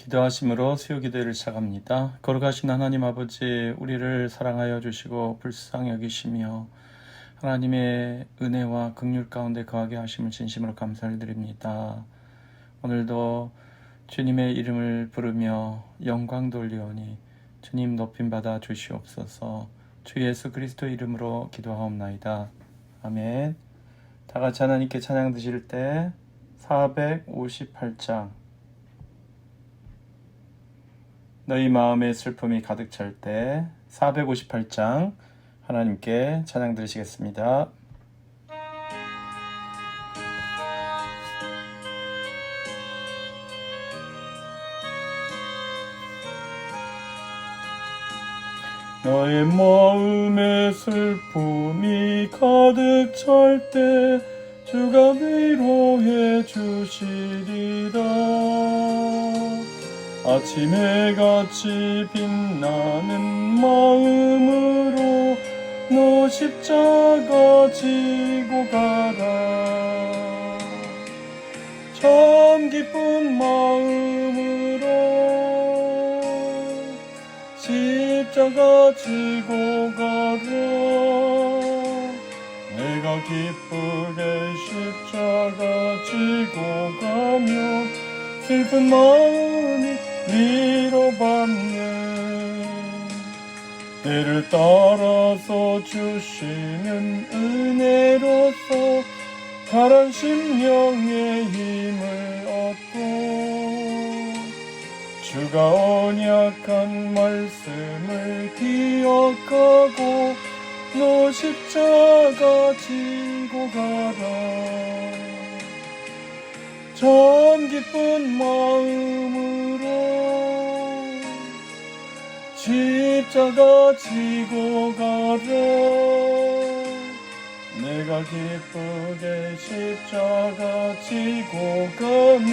기도하심으로 수요 기도를 시작합니다. 거룩하신 하나님 아버지, 우리를 사랑하여 주시고 불쌍히 여기시며 하나님의 은혜와 긍휼 가운데 거하게 하심을 진심으로 감사를 드립니다. 오늘도 주님의 이름을 부르며 영광 돌리오니 주님 높임 받아 주시옵소서. 주 예수 그리스도 이름으로 기도하옵나이다. 아멘. 다 같이 하나님께 찬양 드실 때 458장 너희 마음에 슬픔이 가득 찰 때 458장 하나님께 찬양 드리시겠습니다. 너의 마음에 슬픔이 가득 찰 때 주가 위로해 주시리라. 아침에 같이 빛나는 마음으로 너 십자가 지고 가라. 참 기쁜 마음으로 십자가 지고 가라. 내가 기쁘게 십자가 지고 가며 슬픈 마음이 위로받네. 때를 따라서 주시는 은혜로서 가란 심령의 힘을 얻고 주가 언약한 말씀을 기억하고 너 십자가 지고 가라. 참 기쁜 마음으로 십자가 지고 가라. 내가 기쁘게 십자가 지고 가며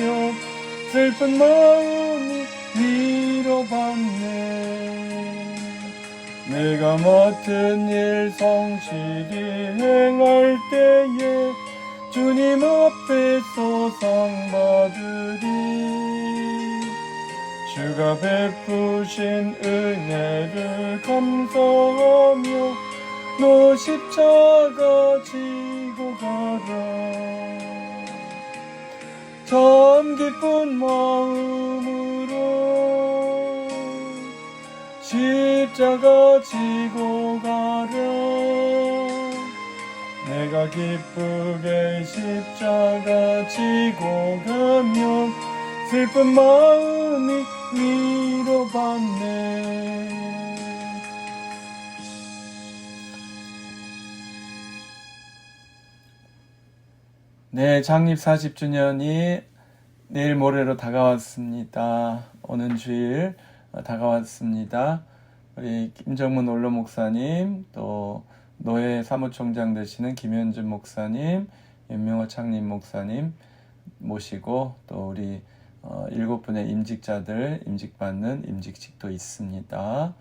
슬픈 마음이 위로받네. 내가 맡은 일 성실히 행할 때에 주님 앞에서 상 받으리. 주가 베푸신 은혜를 감사하며 너 십자가 지고 가라. 참 기쁜 마음으로 십자가 지고 가라. 내가 기쁘게 십자가 지고 가면 슬픈 마음이 위로받네. 네, 창립 40주년이 내일 모레로 다가왔습니다. 오는 주일 다가왔습니다. 우리 김정문 원로 목사님, 또 노예 사무총장 되시는 김현준 목사님, 윤명호 창립 목사님 모시고 또 우리 7분의 임직자들 임직받는 임직식도 있습니다.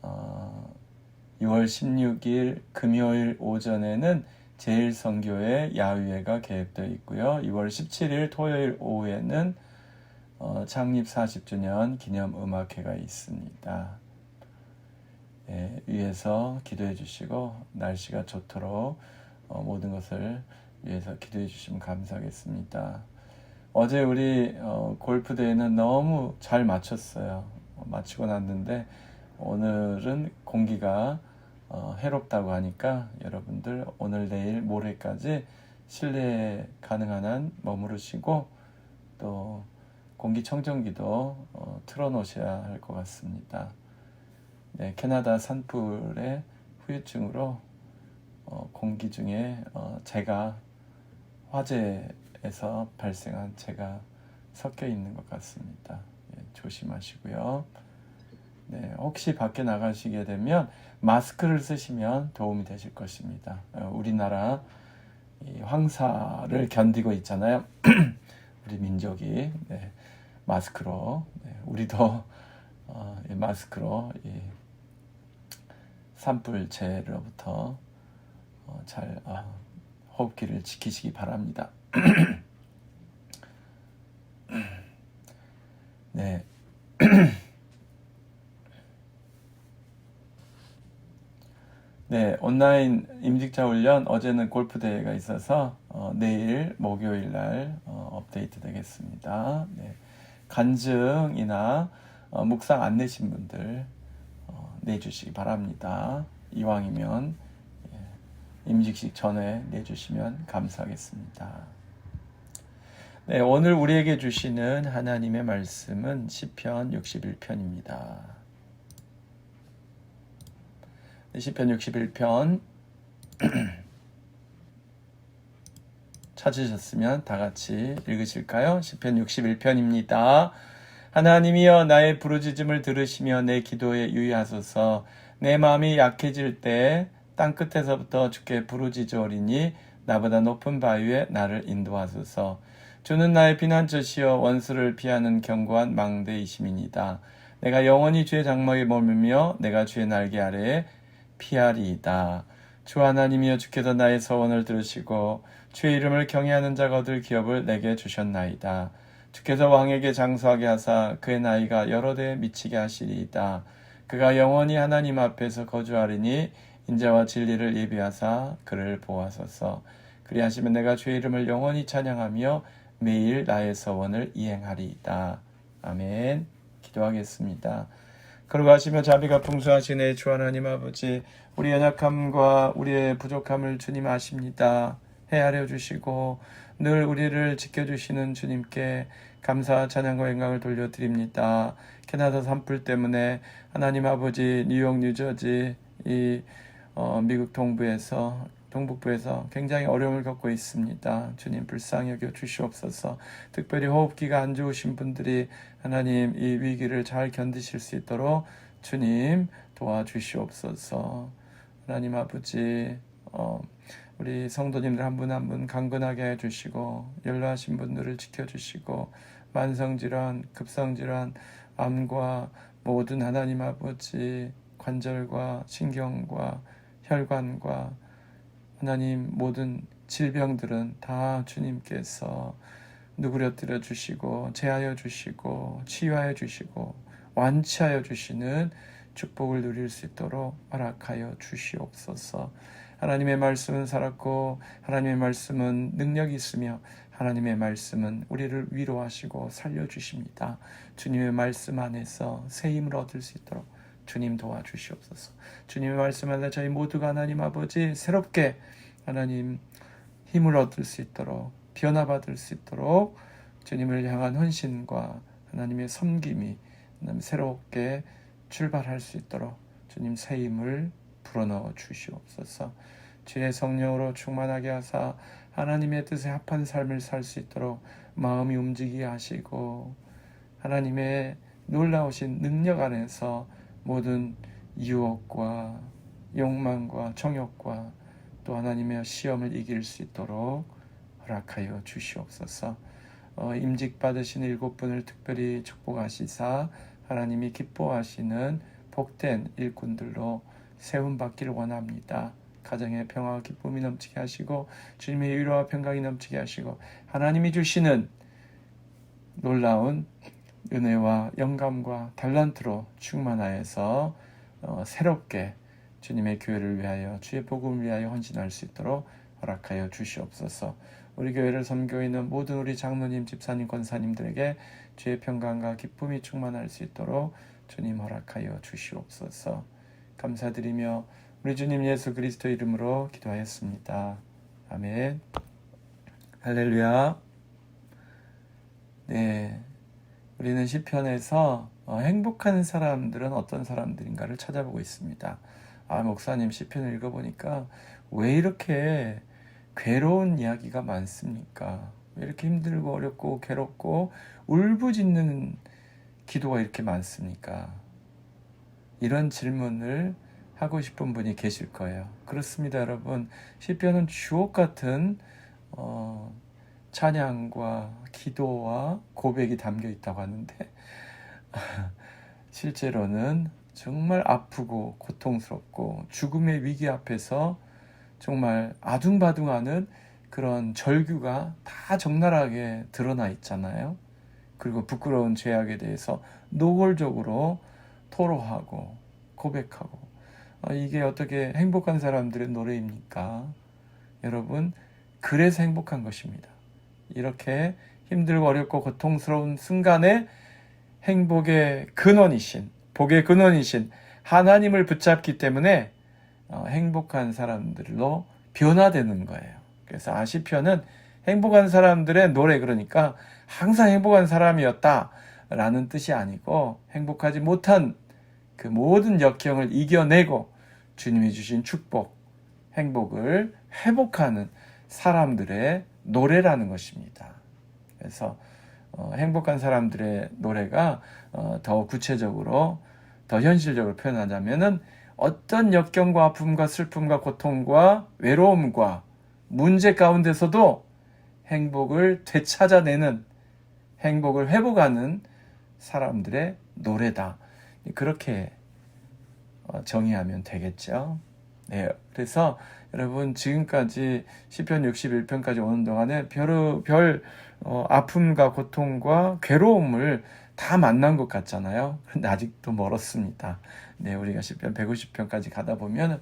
6월 16일 금요일 오전에는 제일선교회 야유회가 계획되어 있고요. 6월 17일 토요일 오후에는 창립 40주년 기념 음악회가 있습니다. 예, 위해서 기도해 주시고 날씨가 좋도록 모든 것을 위해서 기도해 주시면 감사하겠습니다. 어제 우리 골프 대회는 너무 잘 마쳤어요. 마치고 났는데 오늘은 공기가 해롭다고 하니까 여러분들 오늘 내일 모레까지 실내에 가능한 한 머무르시고 또 공기청정기도 틀어놓으셔야 할 것 같습니다. 네, 캐나다 산불의 후유증으로 공기 중에 화재에서 발생한 재가 섞여 있는 것 같습니다. 예, 조심하시고요. 네, 혹시 밖에 나가시게 되면 마스크를 쓰시면 도움이 되실 것입니다. 우리나라 이 황사를 견디고 있잖아요. 우리 민족이 마스크로 우리도 마스크로 이 산불재로부터 잘 호흡기를 지키시기 바랍니다. 네, 네, 온라인 임직자 훈련 어제는 골프 대회가 있어서 내일 목요일 날 업데이트 되겠습니다. 네, 간증이나 묵상 안 내신 분들 내주시기 바랍니다. 이왕이면 임직식 전에 내주시면 감사하겠습니다. 네, 오늘 우리에게 주시는 하나님의 말씀은 시편 61편입니다. 시편 61편 찾으셨으면 다 같이 읽으실까요? 시편 61편입니다. 하나님이여 나의 부르짖음을 들으시며 내 기도에 유의하소서. 내 마음이 약해질 때 땅끝에서부터 주께 부르짖으리니 나보다 높은 바위에 나를 인도하소서. 주는 나의 피난처시여 원수를 피하는 견고한 망대이심이니이다. 내가 영원히 주의 장막에 머물며 내가 주의 날개 아래에 피하리이다. 주 하나님이여 주께서 나의 서원을 들으시고 주의 이름을 경외하는 자가 얻을 기업을 내게 주셨나이다. 주께서 왕에게 장수하게 하사 그의 나이가 여러 대에 미치게 하시리이다. 그가 영원히 하나님 앞에서 거주하리니 인자와 진리를 예비하사 그를 보호하소서. 그리하시면 내가 주의 이름을 영원히 찬양하며 매일 나의 서원을 이행하리이다. 아멘. 기도하겠습니다. 그러고 하시며 자비가 풍성하시네 주 하나님 아버지, 우리 연약함과 우리의 부족함을 주님 아십니다. 헤아려 주시고 늘 우리를 지켜주시는 주님께 감사 찬양과 영광을 돌려드립니다. 캐나다 산불 때문에 하나님 아버지 뉴욕 뉴저지 미국 동북부에서 굉장히 어려움을 겪고 있습니다. 주님 불쌍히 여겨 주시옵소서. 특별히 호흡기가 안 좋으신 분들이 하나님 이 위기를 잘 견디실 수 있도록 주님 도와주시옵소서. 하나님 아버지 우리 성도님들 한 분 한 분 강건하게 해주시고 연로하신 분들을 지켜주시고 만성질환, 급성질환, 암과 모든 하나님 아버지 관절과 신경과 혈관과 하나님 모든 질병들은 다 주님께서 누그러뜨려 주시고 제하여 주시고 치유하여 주시고 완치하여 주시는 축복을 누릴 수 있도록 허락하여 주시옵소서. 하나님의 말씀은 살았고 하나님의 말씀은 능력이 있으며 하나님의 말씀은 우리를 위로하시고 살려주십니다. 주님의 말씀 안에서 새 힘을 얻을 수 있도록 주님 도와주시옵소서. 주님의 말씀 안에 저희 모두가 하나님 아버지 새롭게 하나님 힘을 얻을 수 있도록 변화받을 수 있도록 주님을 향한 헌신과 하나님의 섬김이 새롭게 출발할 수 있도록 주님 새 힘을 불어넣어 주시옵소서. 주의 성령으로 충만하게 하사 하나님의 뜻에 합한 삶을 살 수 있도록 마음이 움직이게 하시고 하나님의 놀라우신 능력 안에서 모든 유혹과 욕망과 정욕과 또 하나님의 시험을 이길 수 있도록 허락하여 주시옵소서. 임직 받으신 7분을 특별히 축복하시사 하나님이 기뻐하시는 복된 일꾼들로 세움받기를 원합니다. 가정의 평화와 기쁨이 넘치게 하시고 주님의 위로와 평강이 넘치게 하시고 하나님이 주시는 놀라운 은혜와 영감과 달란트로 충만하여서 새롭게 주님의 교회를 위하여 주의 복음을 위하여 헌신할 수 있도록 허락하여 주시옵소서. 우리 교회를 섬기고 있는 모든 우리 장로님, 집사님, 권사님들에게 주의 평강과 기쁨이 충만할 수 있도록 주님 허락하여 주시옵소서. 감사드리며 우리 주님 예수 그리스도 이름으로 기도하였습니다. 아멘. 할렐루야. 네, 우리는 시편에서 행복한 사람들은 어떤 사람들인가를 찾아보고 있습니다. 목사님 시편을 읽어보니까 왜 이렇게 괴로운 이야기가 많습니까? 왜 이렇게 힘들고 어렵고 괴롭고 울부짖는 기도가 이렇게 많습니까? 이런 질문을 하고 싶은 분이 계실 거예요. 그렇습니다, 여러분. 시편은 주옥 같은 찬양과 기도와 고백이 담겨 있다고 하는데 실제로는 정말 아프고 고통스럽고 죽음의 위기 앞에서 정말 아둥바둥하는 그런 절규가 다 적나라하게 드러나 있잖아요. 그리고 부끄러운 죄악에 대해서 노골적으로 토로하고 고백하고 이게 어떻게 행복한 사람들의 노래입니까? 여러분, 그래서 행복한 것입니다. 이렇게 힘들고 어렵고 고통스러운 순간에 행복의 근원이신, 복의 근원이신 하나님을 붙잡기 때문에 행복한 사람들로 변화되는 거예요. 그래서 시편은 행복한 사람들의 노래, 그러니까 항상 행복한 사람이었다라는 뜻이 아니고 행복하지 못한 그 모든 역경을 이겨내고 주님이 주신 축복, 행복을 회복하는 사람들의 노래라는 것입니다. 그래서 행복한 사람들의 노래가 더 구체적으로, 더 현실적으로 표현하자면은 어떤 역경과 아픔과 슬픔과 고통과 외로움과 문제 가운데서도 행복을 되찾아내는, 행복을 회복하는 사람들의 노래다. 그렇게 정의하면 되겠죠. 네, 그래서 여러분 지금까지 시편 61편까지 오는 동안에 별 아픔과 고통과 괴로움을 다 만난 것 같잖아요. 근데 아직도 멀었습니다. 네, 우리가 시편 150편까지 가다 보면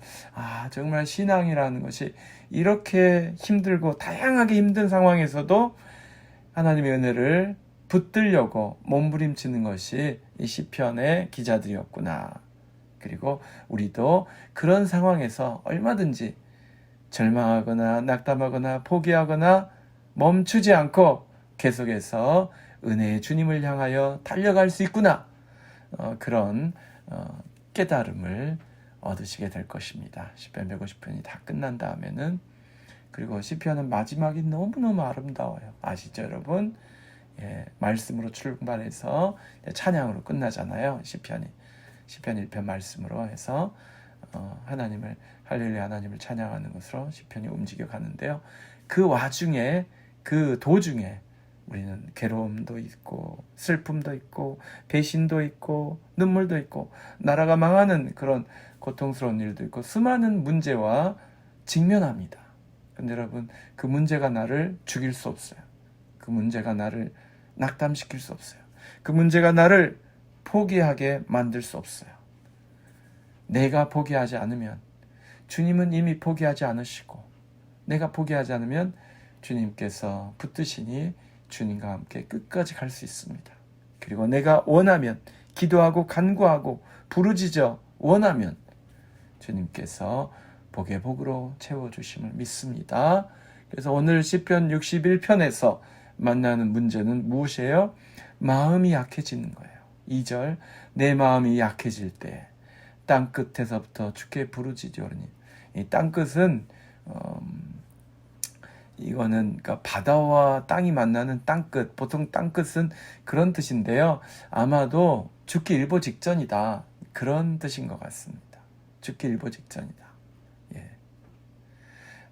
정말 신앙이라는 것이 이렇게 힘들고 다양하게 힘든 상황에서도 하나님의 은혜를 붙들려고 몸부림치는 것이 이 시편의 기자들이었구나. 그리고 우리도 그런 상황에서 얼마든지 절망하거나 낙담하거나 포기하거나 멈추지 않고 계속해서 은혜의 주님을 향하여 달려갈 수 있구나. 그런 깨달음을 얻으시게 될 것입니다. 시편 150편이 다 끝난 다음에는, 그리고 시편은 마지막이 너무너무 아름다워요. 아시죠, 여러분? 예, 말씀으로 출발해서 찬양으로 끝나잖아요. 시편 1편 말씀으로 해서 하나님을, 할렐루야 하나님을 찬양하는 것으로 시편이 움직여 가는데요. 그 와중에, 그 도중에 우리는 괴로움도 있고 슬픔도 있고 배신도 있고 눈물도 있고 나라가 망하는 그런 고통스러운 일도 있고 수많은 문제와 직면합니다. 근데 여러분, 그 문제가 나를 죽일 수 없어요. 그 문제가 나를 낙담시킬 수 없어요. 그 문제가 나를 포기하게 만들 수 없어요. 내가 포기하지 않으면 주님은 이미 포기하지 않으시고, 내가 포기하지 않으면 주님께서 붙드시니 주님과 함께 끝까지 갈 수 있습니다. 그리고 내가 원하면, 기도하고 간구하고 부르짖어 원하면 주님께서 복의 복으로 채워주심을 믿습니다. 그래서 오늘 시편 61편에서 만나는 문제는 무엇이에요? 마음이 약해지는 거예요. 2절, 내 마음이 약해질 때 땅끝에서부터 주께 부르짖으오니. 이 땅끝은 이거는 그러니까 바다와 땅이 만나는 땅끝, 보통 땅끝은 그런 뜻인데요. 아마도 죽기 일보 직전이다, 그런 뜻인 것 같습니다. 죽기 일보 직전이다. 예.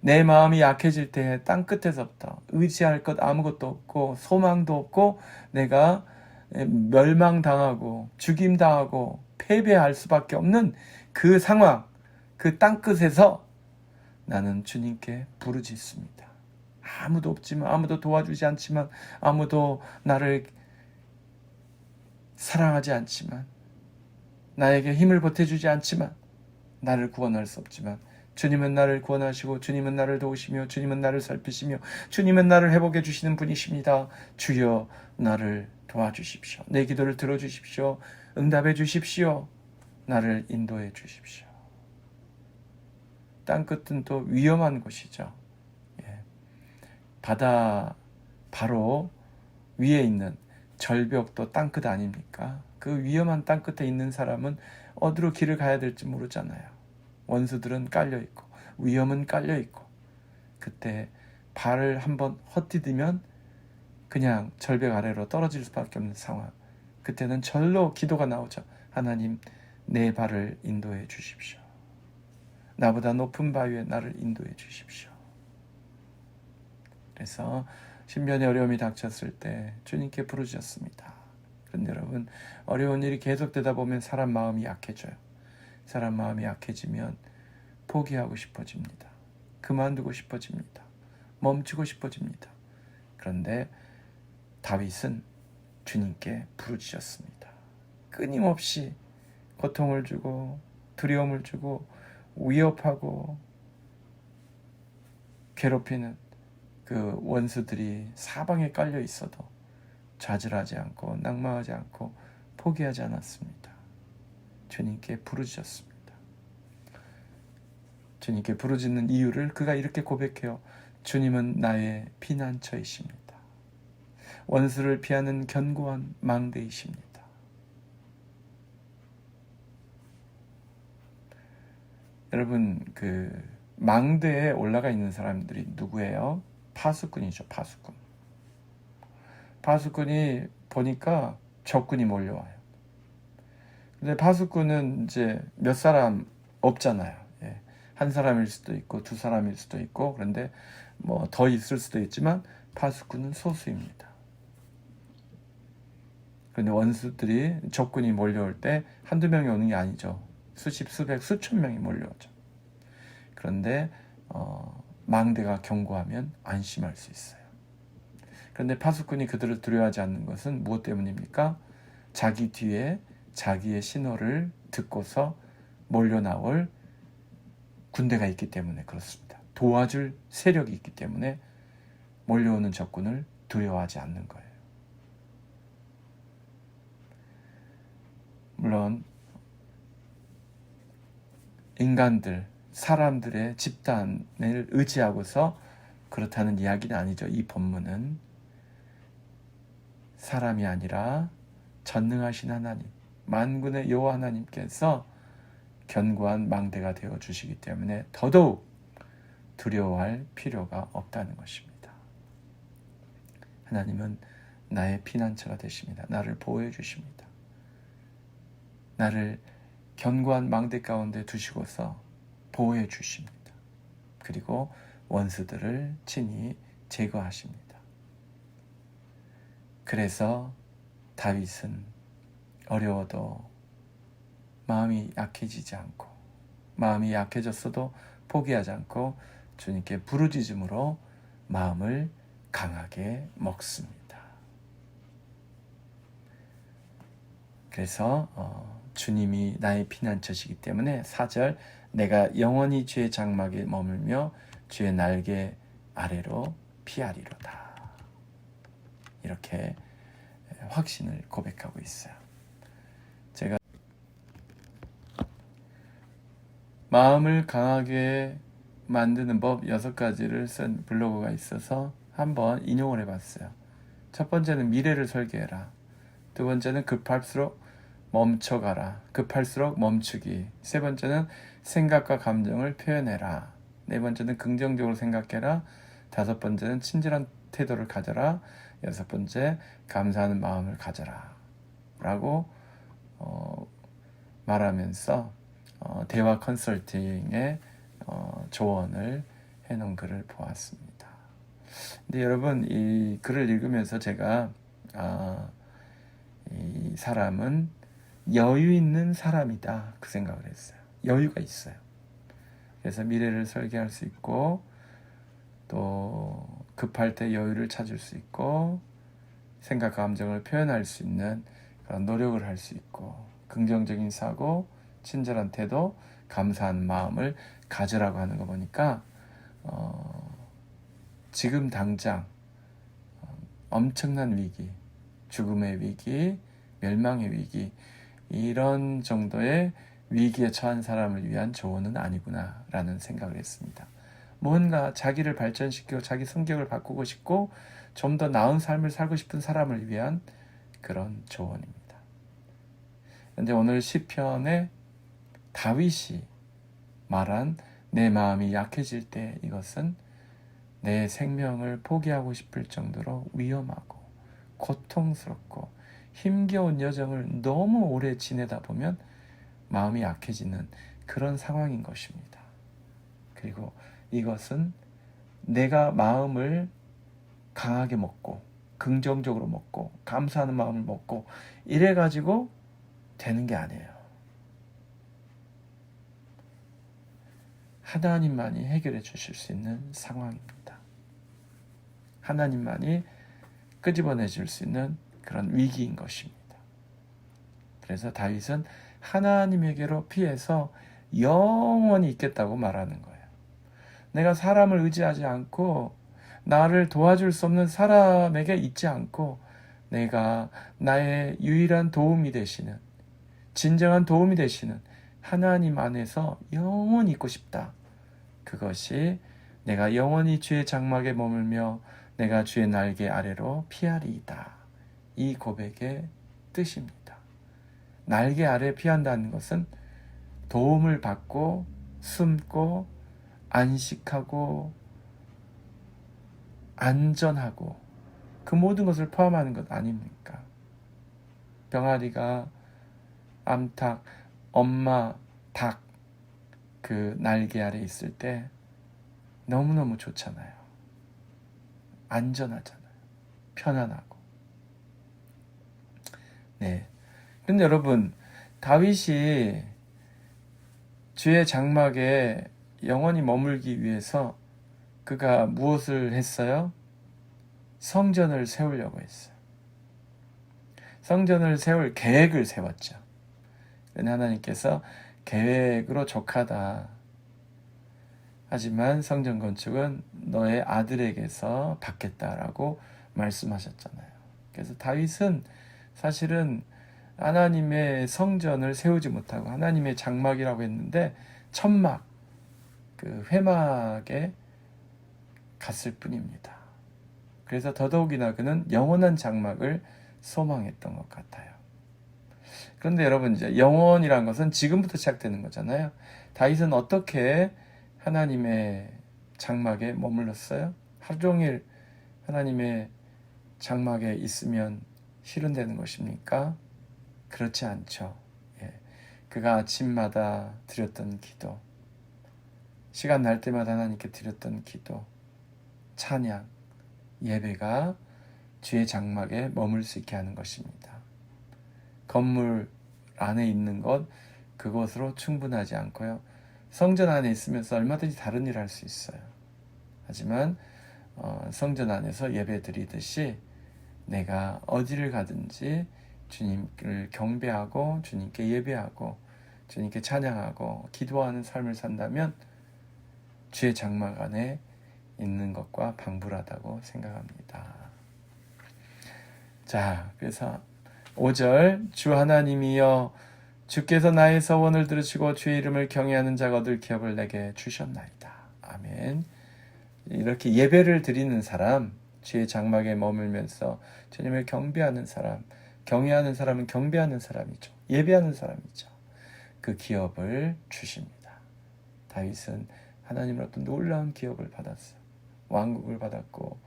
내 마음이 약해질 때 땅끝에서부터 의지할 것 아무것도 없고 소망도 없고 내가 멸망당하고 죽임당하고 패배할 수밖에 없는 그 상황, 그 땅끝에서 나는 주님께 부르짖습니다. 아무도 없지만, 아무도 도와주지 않지만, 아무도 나를 사랑하지 않지만, 나에게 힘을 보태주지 않지만, 나를 구원할 수 없지만 주님은 나를 구원하시고 주님은 나를 도우시며 주님은 나를 살피시며 주님은 나를 회복해 주시는 분이십니다. 주여 나를 도와주십시오. 내 기도를 들어주십시오. 응답해 주십시오. 나를 인도해 주십시오. 땅끝은 또 위험한 곳이죠. 예. 바다 바로 위에 있는 절벽도 땅끝 아닙니까? 그 위험한 땅끝에 있는 사람은 어디로 길을 가야 될지 모르잖아요. 원수들은 깔려있고 위험은 깔려있고, 그때 발을 한번 헛디디면 그냥 절벽 아래로 떨어질 수밖에 없는 상황. 그때는 절로 기도가 나오죠. 하나님, 내 발을 인도해 주십시오. 나보다 높은 바위에 나를 인도해 주십시오. 그래서 신변의 어려움이 닥쳤을 때 주님께 부르짖었습니다. 그런데 여러분, 어려운 일이 계속되다 보면 사람 마음이 약해져요. 사람 마음이 약해지면 포기하고 싶어집니다. 그만두고 싶어집니다. 멈추고 싶어집니다. 그런데 다윗은 주님께 부르짖었습니다. 끊임없이 고통을 주고 두려움을 주고 위협하고 괴롭히는 그 원수들이 사방에 깔려 있어도 좌절하지 않고 낙망하지 않고 포기하지 않았습니다. 주님께 부르짖었습니다. 주님께 부르짖는 이유를 그가 이렇게 고백해요. 주님은 나의 피난처이십니다. 원수를 피하는 견고한 망대이십니다. 여러분, 그 망대에 올라가 있는 사람들이 누구예요? 파수꾼이죠. 파수꾼. 파수꾼이 보니까 적군이 몰려와요. 근데 파수꾼은 이제 몇 사람 없잖아요. 예. 한 사람일 수도 있고 두 사람일 수도 있고, 그런데 뭐 더 있을 수도 있지만 파수꾼은 소수입니다. 그런데 원수들이 적군이 몰려올 때 한두 명이 오는 게 아니죠. 수십, 수백, 수천 명이 몰려오죠. 그런데 망대가 견고하면 안심할 수 있어요. 그런데 파수꾼이 그들을 두려워하지 않는 것은 무엇 때문입니까? 자기 뒤에 자기의 신호를 듣고서 몰려나올 군대가 있기 때문에 그렇습니다. 도와줄 세력이 있기 때문에 몰려오는 적군을 두려워하지 않는 거예요. 물론 인간들, 사람들의 집단을 의지하고서 그렇다는 이야기는 아니죠. 이 본문은 사람이 아니라 전능하신 하나님, 만군의 여호와 하나님께서 견고한 망대가 되어 주시기 때문에 더더욱 두려워할 필요가 없다는 것입니다. 하나님은 나의 피난처가 되십니다. 나를 보호해 주십니다. 나를 견고한 망대 가운데 두시고서 보호해 주십니다. 그리고 원수들을 친히 제거하십니다. 그래서 다윗은 어려워도 마음이 약해지지 않고, 마음이 약해졌어도 포기하지 않고 주님께 부르짖음으로 마음을 강하게 먹습니다. 그래서 주님이 나의 피난처시기 때문에 4절, 내가 영원히 주의 장막에 머물며 주의 날개 아래로 피하리로다. 이렇게 확신을 고백하고 있어요. 제가 마음을 강하게 만드는 법 6가지를 쓴 블로그가 있어서 한번 인용을 해봤어요. 첫 번째는 미래를 설계해라. 두 번째는 급할수록 멈춰가라. 급할수록 멈추기. 세 번째는 생각과 감정을 표현해라. 네 번째는 긍정적으로 생각해라. 다섯 번째는 친절한 태도를 가져라. 여섯 번째, 감사하는 마음을 가져라. 라고 말하면서 대화 컨설팅의 조언을 해놓은 글을 보았습니다. 근데 여러분, 이 글을 읽으면서 제가 이 사람은 여유 있는 사람이다, 그 생각을 했어요. 여유가 있어요. 그래서 미래를 설계할 수 있고, 또 급할 때 여유를 찾을 수 있고, 생각, 감정을 표현할 수 있는 그런 노력을 할 수 있고, 긍정적인 사고, 친절한 태도, 감사한 마음을 가지라고 하는 거 보니까 지금 당장 엄청난 위기, 죽음의 위기, 멸망의 위기, 이런 정도의 위기에 처한 사람을 위한 조언은 아니구나 라는 생각을 했습니다. 뭔가 자기를 발전시키고 자기 성격을 바꾸고 싶고 좀 더 나은 삶을 살고 싶은 사람을 위한 그런 조언입니다. 그런데 오늘 시편에 다윗이 말한 내 마음이 약해질 때, 이것은 내 생명을 포기하고 싶을 정도로 위험하고 고통스럽고 힘겨운 여정을 너무 오래 지내다 보면 마음이 약해지는 그런 상황인 것입니다. 그리고 이것은 내가 마음을 강하게 먹고 긍정적으로 먹고 감사하는 마음을 먹고 이래가지고 되는 게 아니에요. 하나님만이 해결해 주실 수 있는 상황입니다. 하나님만이 끄집어내 줄 수 있는 그런 위기인 것입니다. 그래서 다윗은 하나님에게로 피해서 영원히 있겠다고 말하는 거예요. 내가 사람을 의지하지 않고 나를 도와줄 수 없는 사람에게 있지 않고 내가 나의 유일한 도움이 되시는, 진정한 도움이 되시는 하나님 안에서 영원히 있고 싶다. 그것이 내가 영원히 주의 장막에 머물며 내가 주의 날개 아래로 피하리이다. 이 고백의 뜻입니다. 날개 아래 피한다는 것은 도움을 받고 숨고 안식하고 안전하고 그 모든 것을 포함하는 것 아닙니까? 병아리가 암탉, 엄마 닭 그 날개 아래 있을 때 너무너무 좋잖아요. 안전하잖아요. 편안하고. 네. 근데 여러분, 다윗이 주의 장막에 영원히 머물기 위해서 그가 무엇을 했어요? 성전을 세우려고 했어요. 성전을 세울 계획을 세웠죠. 하나님께서 계획으로 족하다. 하지만 성전 건축은 너의 아들에게서 받겠다라고 말씀하셨잖아요. 그래서 다윗은 사실은 하나님의 성전을 세우지 못하고 하나님의 장막이라고 했는데 천막, 그 회막에 갔을 뿐입니다. 그래서 더더욱이나 그는 영원한 장막을 소망했던 것 같아요. 그런데 여러분, 이제 영원이란 것은 지금부터 시작되는 거잖아요. 다윗은 어떻게 하나님의 장막에 머물렀어요? 하루 종일 하나님의 장막에 있으면 실현되는 것입니까? 그렇지 않죠. 예. 그가 아침마다 드렸던 기도, 시간 날 때마다 하나님께 드렸던 기도, 찬양, 예배가 주의 장막에 머물 수 있게 하는 것입니다. 건물 안에 있는 것, 그것으로 충분하지 않고요. 성전 안에 있으면서 얼마든지 다른 일을 할 수 있어요. 하지만 성전 안에서 예배 드리듯이 내가 어디를 가든지 주님을 경배하고 주님께 예배하고 주님께 찬양하고 기도하는 삶을 산다면 주의 장막 안에 있는 것과 방불하다고 생각합니다. 자, 그래서 5절, 주 하나님이여 주께서 나의 서원을 들으시고 주의 이름을 경외하는 자가 얻을 기업을 내게 주셨나이다. 아멘. 이렇게 예배를 드리는 사람, 주의 장막에 머물면서 주님을 경배하는 사람, 경외하는 사람은 경배하는 사람이죠. 예배하는 사람이죠. 그 기업을 주십니다. 다윗은 하나님으로부터 놀라운 기업을 받았어요. 왕국을 받았고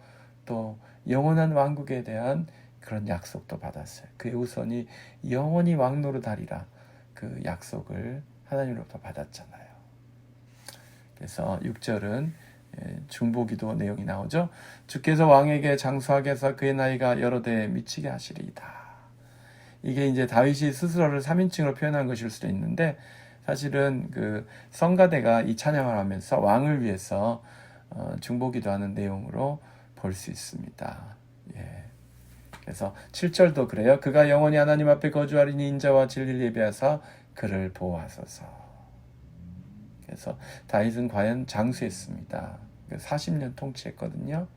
또 영원한 왕국에 대한 그런 약속도 받았어요. 그의 후손이 영원히 왕노릇하리라, 그 약속을 하나님으로부터 받았잖아요. 그래서 6절은 중보기도 내용이 나오죠. 주께서 왕에게 장수하게 해서 그의 나이가 여러 대에 미치게 하시리이다. 이게 이제 다윗이 스스로를 3인칭으로 표현한 것일 수도 있는데 사실은 그 성가대가 이 찬양을 하면서 왕을 위해서 중보기도 하는 내용으로 볼 수 있습니다. 예. 그래서 7절도 그래요. 그가 영원히 하나님 앞에 거주하리니 인자와 진리를 예배하사 그를 보호하소서. 그래서 다윗은 과연 장수했습니다. 40년 통치했거든요.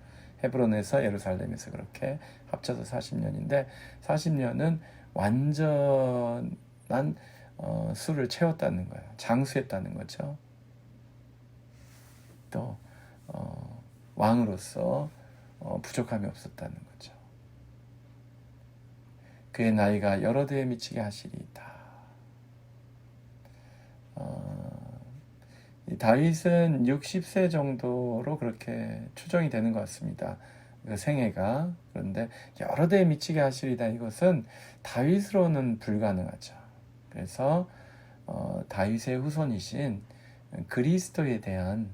헤브론에서 예루살렘에서 그렇게 합쳐서 40년인데 40년은 완전한 수를 채웠다는 거예요. 장수했다는 거죠. 또 왕으로서 부족함이 없었다는 거죠. 그의 나이가 여러 대에 미치게 하시리이다. 다윗은 60세 정도로 그렇게 추정이 되는 것 같습니다. 그 생애가. 그런데 여러 대에 미치게 하시리다, 이것은 다윗으로는 불가능하죠. 그래서 다윗의 후손이신 그리스도에 대한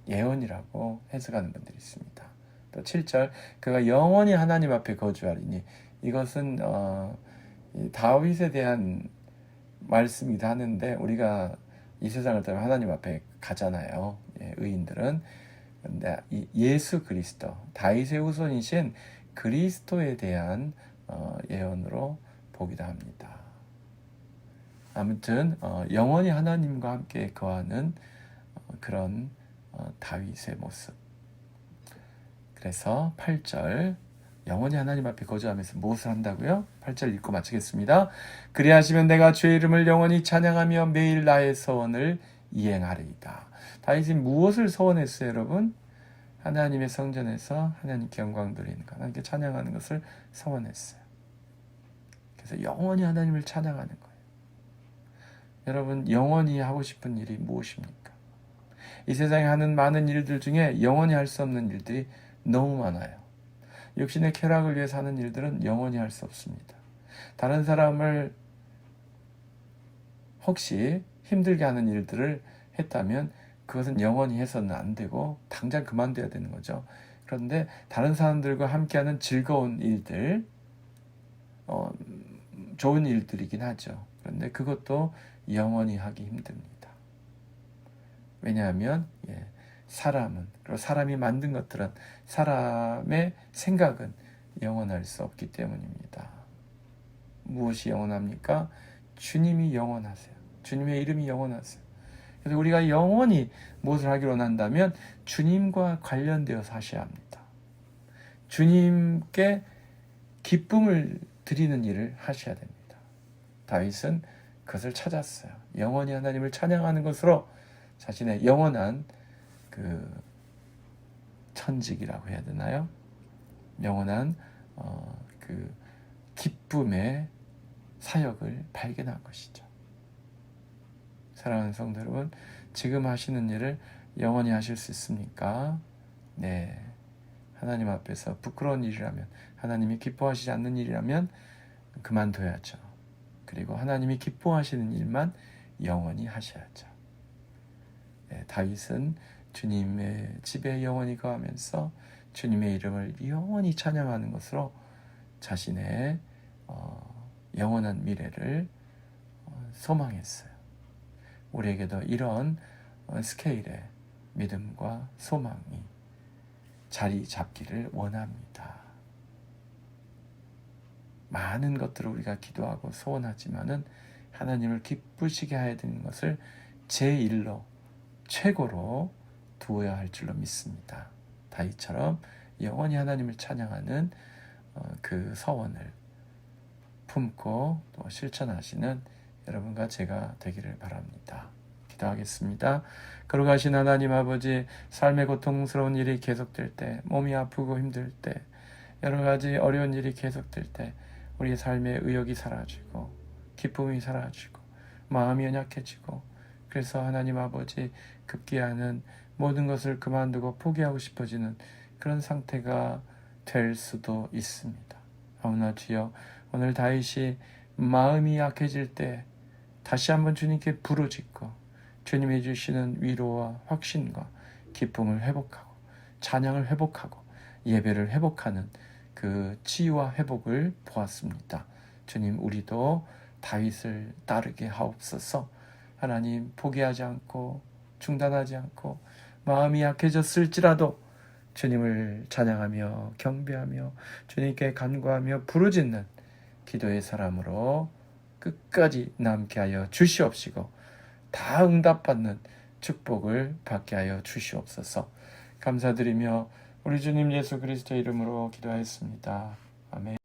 예언이라고 해석하는 분들이 있습니다. 또 7절, 그가 영원히 하나님 앞에 거주하리니, 이것은 다윗에 대한 말씀이기도 하는데 우리가 이 세상을 떠나 하나님 앞에 가잖아요. 의인들은. 그런데 예수 그리스도, 다윗의 후손이신 그리스도에 대한 예언으로 보기도 합니다. 아무튼 영원히 하나님과 함께 거하는 그런 다윗의 모습. 그래서 8절 영원히 하나님 앞에 거주하면서 무엇을 한다고요? 8절 읽고 마치겠습니다. 그리하시면 내가 주의 이름을 영원히 찬양하며 매일 나의 서원을 이행하리이다. 다윗이 무엇을 서원했어요, 여러분? 하나님의 성전에서 하나님께 영광 돌리는 것, 하나님께 찬양하는 것을 서원했어요. 그래서 영원히 하나님을 찬양하는 거예요. 여러분, 영원히 하고 싶은 일이 무엇입니까? 이 세상에 하는 많은 일들 중에 영원히 할 수 없는 일들이 너무 많아요. 육신의 쾌락을 위해서 하는 일들은 영원히 할 수 없습니다. 다른 사람을 혹시 힘들게 하는 일들을 했다면 그것은 영원히 해서는 안 되고 당장 그만둬야 되는 거죠. 그런데 다른 사람들과 함께하는 즐거운 일들, 좋은 일들이긴 하죠. 그런데 그것도 영원히 하기 힘듭니다. 왜냐하면 사람은, 그리고 사람이 만든 것들은, 사람의 생각은 영원할 수 없기 때문입니다. 무엇이 영원합니까? 주님이 영원하세요. 주님의 이름이 영원하세요. 그래서 우리가 영원히 무엇을 하기로 원한다면 주님과 관련되어서 하셔야 합니다. 주님께 기쁨을 드리는 일을 하셔야 됩니다. 다윗은 그것을 찾았어요. 영원히 하나님을 찬양하는 것으로 자신의 영원한 그 천직이라고 해야 되나요? 영원한 그 기쁨의 사역을 발견한 것이죠. 사랑하는 성도 여러분, 지금 하시는 일을 영원히 하실 수 있습니까? 네. 하나님 앞에서 부끄러운 일이라면, 하나님이 기뻐하시지 않는 일이라면 그만둬야죠. 그리고 하나님이 기뻐하시는 일만 영원히 하셔야죠. 네, 다윗은 주님의 집에 영원히 거하면서 주님의 이름을 영원히 찬양하는 것으로 자신의 영원한 미래를 소망했어요. 우리에게도 이런 스케일의 믿음과 소망이 자리 잡기를 원합니다. 많은 것들을 우리가 기도하고 소원하지만은 하나님을 기쁘시게 해야 되는 것을 제1로 최고로 두어야 할 줄로 믿습니다. 다윗처럼 영원히 하나님을 찬양하는 그 서원을 품고 또 실천하시는 여러분과 제가 되기를 바랍니다. 기도하겠습니다. 거룩하신 하나님 아버지, 삶의 고통스러운 일이 계속될 때, 몸이 아프고 힘들 때, 여러 가지 어려운 일이 계속될 때 우리의 삶의 의욕이 사라지고 기쁨이 사라지고 마음이 연약해지고, 그래서 하나님 아버지 급기야는 모든 것을 그만두고 포기하고 싶어지는 그런 상태가 될 수도 있습니다. 아무나 주여, 오늘 다윗이 마음이 약해질 때 다시 한번 주님께 부르짖고 주님이 주시는 위로와 확신과 기쁨을 회복하고 찬양을 회복하고 예배를 회복하는 그 치유와 회복을 보았습니다. 주님, 우리도 다윗을 따르게 하옵소서. 하나님, 포기하지 않고 중단하지 않고 마음이 약해졌을지라도 주님을 찬양하며 경배하며 주님께 간구하며 부르짖는 기도의 사람으로 끝까지 남게 하여 주시옵시고 다 응답받는 축복을 받게 하여 주시옵소서. 감사드리며 우리 주님 예수 그리스도의 이름으로 기도하였습니다. 아멘.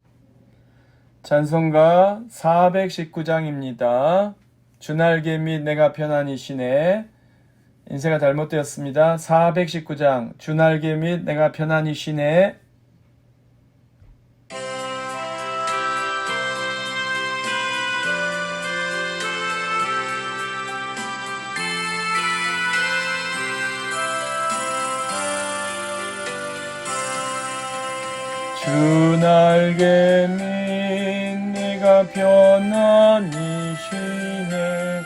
찬송가 419장입니다. 주날개 및 내가 편안히 쉬네. 인쇄가 잘못되었습니다. 419장 주날개 및 내가 편안히 쉬네. 주날개 및 내가 편안히 쉬네.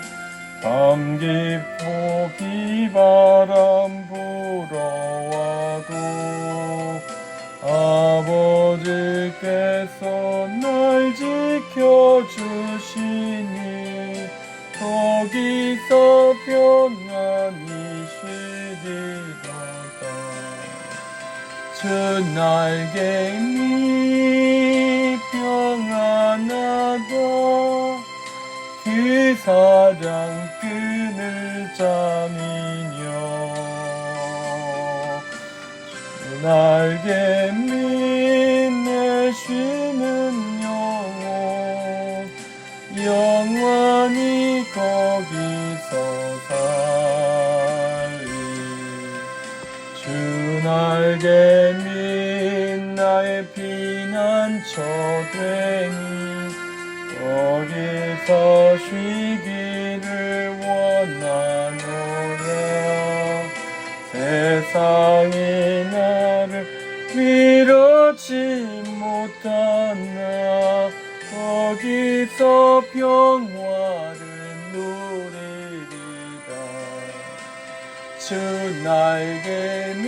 밤 깊고 비바람 불어와도 아버지께서 날 지켜주시니 거기서 편안히 쉬리로다. 주날개 밑 평안하다. 그 그 사랑 끊을 자니뇨. 주 날개 밑에 쉬는 영혼 영원히 거기서 살리. 주 날개 밑 나의 피난처 되니 거기서 쉬기를 원하노라. 세상이 나를 위로치 못하나 거기서 평화를 누리리라. 주 날개 밑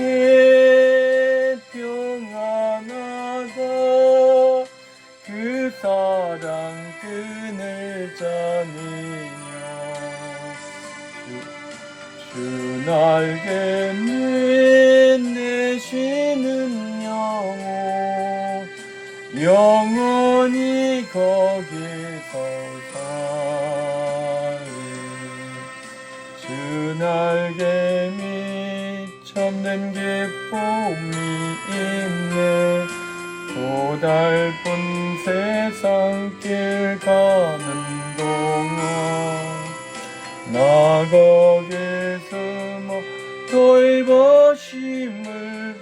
평안하다. 그 사랑 끊을 자니뇨. 주 날개 밑에 쉬는 영혼 영원히 거기서 살리. 주 날개 밑 참된 기쁨이 있네. 고달픈 세상 길 가는 동안 나 거기 숨어 돌보심을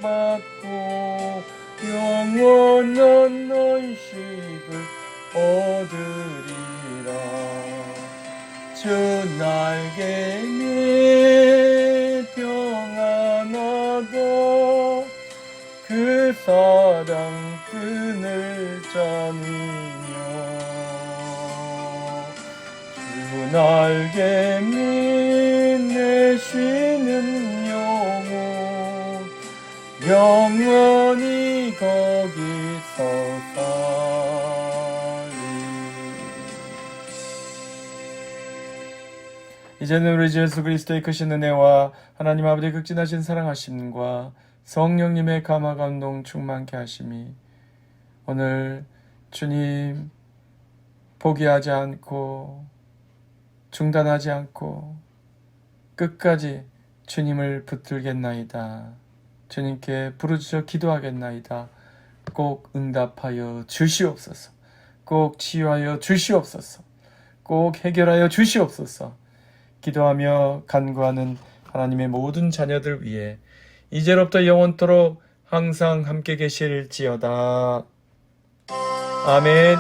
받고 영원한 안식을 얻으리라. 주 날개 밑 평안하다. 그 사랑 끊을 자니뇨. 주 날개 밑에 쉬는 영혼 영원히 거기서 살리. 이제는 우리 주 예수 그리스도의 크신 은혜와 하나님 아버지의 극진하신 사랑하심과 성령님의 감화 감동 충만케 하심이 오늘 주님 포기하지 않고 중단하지 않고 끝까지 주님을 붙들겠나이다. 주님께 부르짖어 기도하겠나이다. 꼭 응답하여 주시옵소서. 꼭 치유하여 주시옵소서. 꼭 해결하여 주시옵소서. 기도하며 간구하는 하나님의 모든 자녀들 위해 이제로부터 영원토록 항상 함께 계실지어다. 아멘.